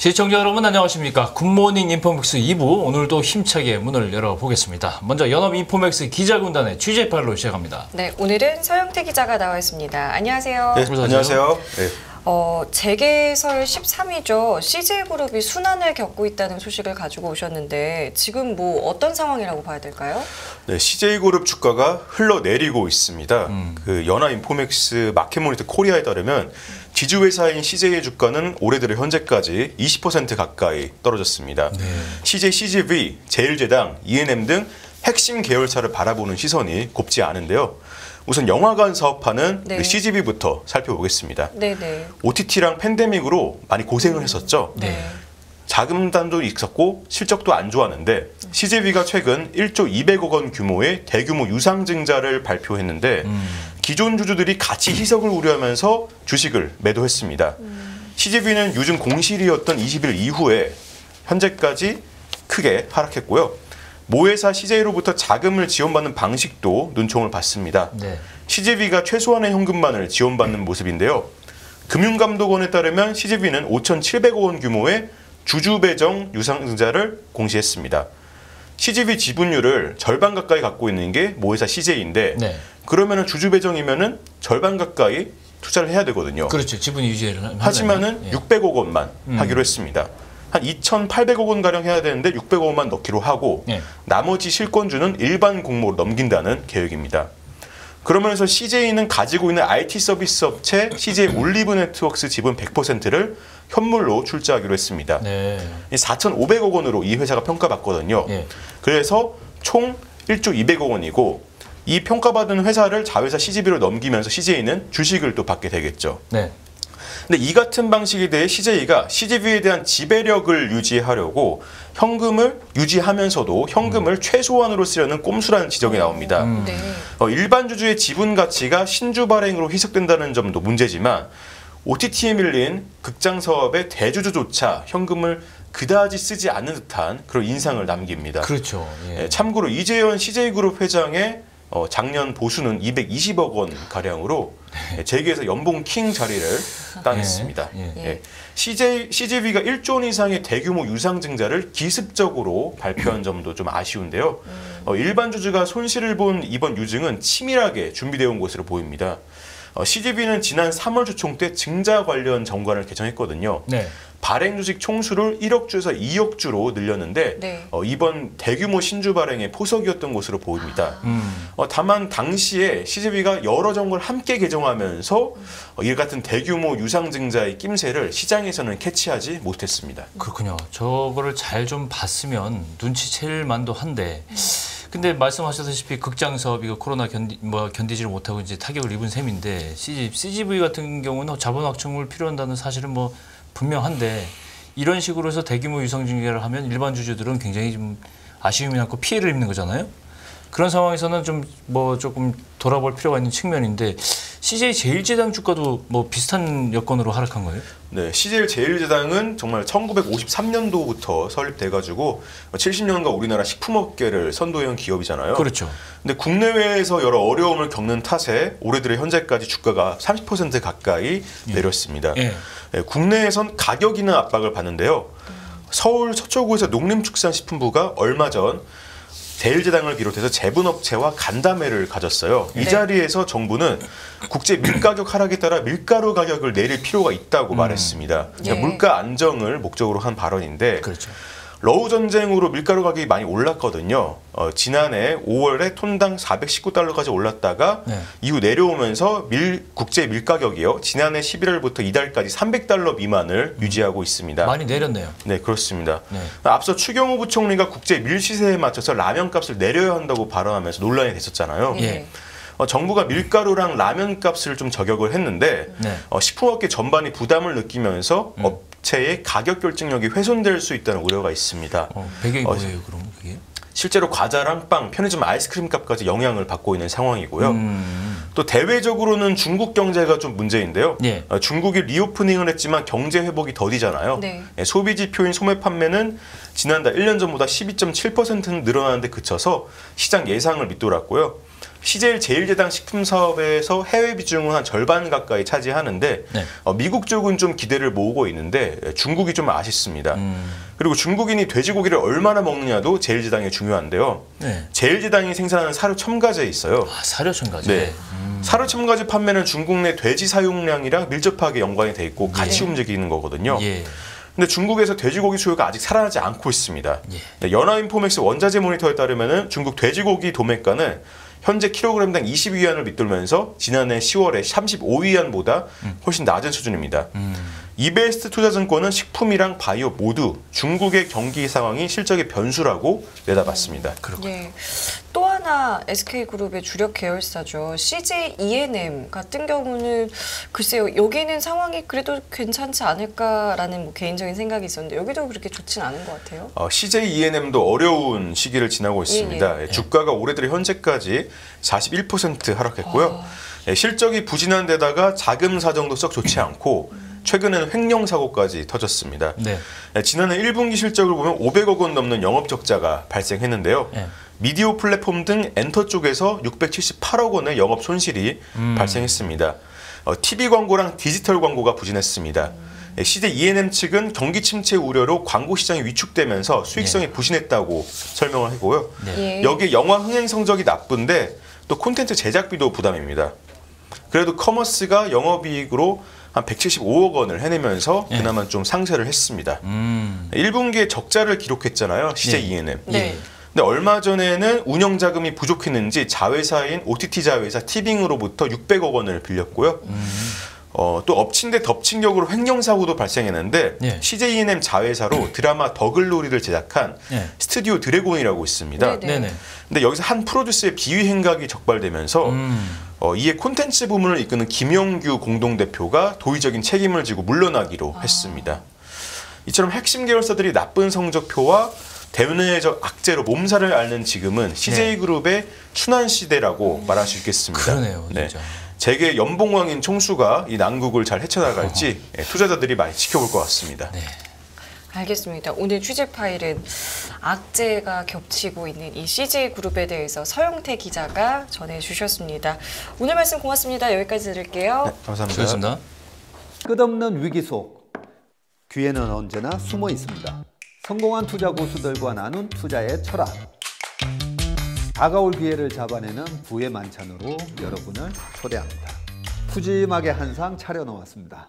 시청자 여러분 안녕하십니까. 굿모닝 인포맥스 2부 오늘도 힘차게 문을 열어보겠습니다. 먼저 연합 인포맥스 기자군단의 취재 파일로 시작합니다. 네, 오늘은 서영태 기자가 나와 있습니다. 안녕하세요. 네, 안녕하세요. 네. 재개설 13위죠. CJ그룹이 순환을 겪고 있다는 소식을 가지고 오셨는데 지금 뭐 어떤 상황이라고 봐야 될까요? 네, CJ그룹 주가가 흘러내리고 있습니다. 그 연합인포맥스 마켓모니터 코리아에 따르면 지주회사인 CJ의 주가는 올해 들어 현재까지 20% 가까이 떨어졌습니다. 네. CJ, CGV, 제일제당, E&M 등 핵심 계열사를 바라보는 시선이 곱지 않은데요. 우선 영화관 사업하는 네. CGV부터 살펴보겠습니다. 네네. OTT랑 팬데믹으로 많이 고생을 했었죠. 네. 자금단도 있었고 실적도 안 좋았는데 CGV가 최근 1조 200억 원 규모의 대규모 유상증자를 발표했는데 기존 주주들이 가치 희석을 우려하면서 주식을 매도했습니다. CGV는 요즘 공실이었던 20일 이후에 현재까지 크게 하락했고요. 모회사 CJ로부터 자금을 지원받는 방식도 눈총을 봤습니다. 네. CGV가 최소한의 현금만을 지원받는 모습인데요. 금융감독원에 따르면 CGV는 5,700억 원 규모의 주주 배정 유상증자를 공시했습니다. CGV 지분율을 절반 가까이 갖고 있는 게 모회사 CJ인데 네. 그러면은 주주 배정이면은 절반 가까이 투자를 해야 되거든요. 그렇죠. 지분 유지를 하지만은 600억 원만 하기로 했습니다. 한 2,800억 원 가량 해야 되는데 600억 원만 넣기로 하고 나머지 실권주는 일반 공모로 넘긴다는 계획입니다. 그러면서 CJ는 가지고 있는 IT 서비스 업체 CJ 올리브 네트워크스 지분 100%를 현물로 출자하기로 했습니다. 네. 4,500억 원으로 이 회사가 평가받거든요. 네. 그래서 총 1조 200억 원이고 이 평가받은 회사를 자회사 CGV로 넘기면서 CJ는 주식을 또 받게 되겠죠. 네. 근데 이 같은 방식에 대해 CJ가 CGV에 대한 지배력을 유지하려고 현금을 유지하면서도 현금을 최소한으로 쓰려는 꼼수라는 지적이 나옵니다. 네. 일반 주주의 지분 가치가 신주 발행으로 희석된다는 점도 문제지만 OTT에 밀린 극장 사업의 대주주조차 현금을 그다지 쓰지 않는 듯한 그런 인상을 남깁니다. 그렇죠. 예. 참고로 이재현 CJ그룹 회장의 작년 보수는 220억 원 가량으로 재계에서 연봉 킹 자리를 따냈습니다. CGV가 1조 원 이상의 대규모 유상증자를 기습적으로 발표한 점도 좀 아쉬운데요. 일반 주주가 손실을 본 이번 유증은 치밀하게 준비되어 온 것으로 보입니다. CGV는 지난 3월 주총 때 증자 관련 정관을 개정했거든요. 네. 발행 주식 총수를 1억 주에서 2억 주로 늘렸는데 네. 이번 대규모 신주 발행의 포석이었던 것으로 보입니다. 다만 당시에 CGV가 여러 정관을 함께 개정하면서 이 같은 대규모 유상증자의 낌새를 시장에서는 캐치하지 못했습니다. 그렇군요. 저거를 잘 좀 봤으면 눈치챌 만도 한데 근데 말씀하셨다시피 극장 사업이 코로나 견디지를 못하고 이제 타격을 입은 셈인데 CGV 같은 경우는 자본 확충을 필요한다는 사실은 뭐 분명한데 이런 식으로 해서 대규모 유상증자를 하면 일반 주주들은 굉장히 좀 아쉬움이 남고 피해를 입는 거잖아요. 그런 상황에서는 조금 돌아볼 필요가 있는 측면인데 CJ 제일제당 주가도 뭐 비슷한 여건으로 하락한 거예요? 네, CJ 제일제당은 정말 1953년도부터 설립돼가지고 70년간 우리나라 식품업계를 선도해온 기업이잖아요. 그렇죠. 근데 국내외에서 여러 어려움을 겪는 탓에 올해 들어 현재까지 주가가 30% 가까이 내렸습니다. 국내에선 가격 인하 압박을 받는데요. 서울 서초구에서 농림축산식품부가 얼마 전 제일제당을 비롯해서 제분업체와 간담회를 가졌어요. 이 자리에서 정부는 국제 밀가격 하락에 따라 밀가루 가격을 내릴 필요가 있다고 말했습니다. 그러니까 물가 안정을 목적으로 한 발언인데 그렇죠. 러우 전쟁으로 밀가루 가격이 많이 올랐거든요. 지난해 5월에 톤당 419달러까지 올랐다가 이후 내려오면서 국제 밀가격이요. 지난해 11월부터 이달까지 300달러 미만을 유지하고 있습니다. 많이 내렸네요. 네, 그렇습니다. 앞서 추경호 부총리가 국제 밀 시세에 맞춰서 라면 값을 내려야 한다고 발언하면서 논란이 됐었잖아요. 정부가 밀가루랑 라면 값을 좀 저격을 했는데 식품업계 전반이 부담을 느끼면서 업체의 가격 결정력이 훼손될 수 있다는 우려가 있습니다. 배경이 뭐예요, 그럼 그게? 실제로 과자랑 빵, 편의점 아이스크림 값까지 영향을 받고 있는 상황이고요. 또 대외적으로는 중국 경제가 좀 문제인데요. 중국이 리오프닝을 했지만 경제 회복이 더디잖아요. 소비 지표인 소매 판매는 지난달 1년 전보다 12.7% 늘어나는데 그쳐서 시장 예상을 밑돌았고요. CJ 제일제당 식품 사업에서 해외 비중은 한 절반 가까이 차지하는데 네. 미국 쪽은 좀 기대를 모으고 있는데 중국이 좀 아쉽습니다. 그리고 중국인이 돼지고기를 얼마나 먹느냐도 제일제당이 중요한데요. 네. 제일제당이 생산하는 사료 첨가제에 있어요. 아, 사료 첨가제. 네. 사료 첨가제 판매는 중국 내 돼지 사용량이랑 밀접하게 연관이 돼 있고 같이 움직이는 거거든요. 예. 근데 중국에서 돼지고기 수요가 아직 살아나지 않고 있습니다. 예. 네, 연합인포맥스 원자재 모니터에 따르면 중국 돼지고기 도매가는 현재 킬로그램당 22위안을 밑돌면서 지난해 10월에 35위안보다 훨씬 낮은 수준입니다. 이베스트 투자증권은 식품이랑 바이오 모두 중국의 경기 상황이 실적의 변수라고 내다봤습니다. 예. 또 하나 SK그룹의 주력 계열사죠. CJ E&M 같은 경우는 글쎄요. 여기는 상황이 그래도 괜찮지 않을까라는 뭐 개인적인 생각이 있었는데 여기도 그렇게 좋진 않은 것 같아요. CJ E&M도 어려운 시기를 지나고 있습니다. 주가가 올해 들어 현재까지 41% 하락했고요. 실적이 부진한 데다가 자금 사정도 썩 좋지 않고 최근에는 횡령 사고까지 터졌습니다. 네. 지난해 1분기 실적을 보면 500억 원 넘는 영업 적자가 발생했는데요. 네. 미디어 플랫폼 등 엔터 쪽에서 678억 원의 영업 손실이 발생했습니다. TV 광고랑 디지털 광고가 부진했습니다. CJ E&M 측은 경기 침체 우려로 광고 시장이 위축되면서 수익성이 부진했다고 설명을 하고요. 예. 여기에 영화 흥행 성적이 나쁜데 또 콘텐츠 제작비도 부담입니다. 그래도 커머스가 영업이익으로 한 175억 원을 해내면서 그나마 좀 상쇄를 했습니다. 1분기에 적자를 기록했잖아요. CJ E&M. 네. 근데 얼마 전에는 운영 자금이 부족했는지 자회사인 OTT 자회사 티빙으로부터 600억 원을 빌렸고요. 또 엎친 데 덮친 격으로 횡령 사고도 발생했는데 CJ E&M 자회사로 드라마 더글로리를 제작한 스튜디오 드래곤이라고 있습니다. 네네. 근데 여기서 한 프로듀서의 비위 행각이 적발되면서 이에 콘텐츠 부문을 이끄는 김영규 공동대표가 도의적인 책임을 지고 물러나기로 했습니다. 이처럼 핵심 계열사들이 나쁜 성적표와 대내적 악재로 몸살을 앓는 지금은 CJ그룹의 순환 시대라고 말할 수 있겠습니다. 그러네요, 진짜. 재계 연봉왕인 총수가 이 난국을 잘 헤쳐나갈지 투자자들이 많이 지켜볼 것 같습니다. 네. 알겠습니다. 오늘 취재 파일은 악재가 겹치고 있는 이 CJ그룹에 대해서 서영태 기자가 전해주셨습니다. 오늘 말씀 고맙습니다. 여기까지 들을게요. 네, 감사합니다. 수고하셨습니다. 끝없는 위기 속 기회는 언제나 숨어 있습니다. 성공한 투자 고수들과 나눈 투자의 철학. 다가올 기회를 잡아내는 부의 만찬으로 여러분을 초대합니다. 푸짐하게 한 상 차려놓았습니다.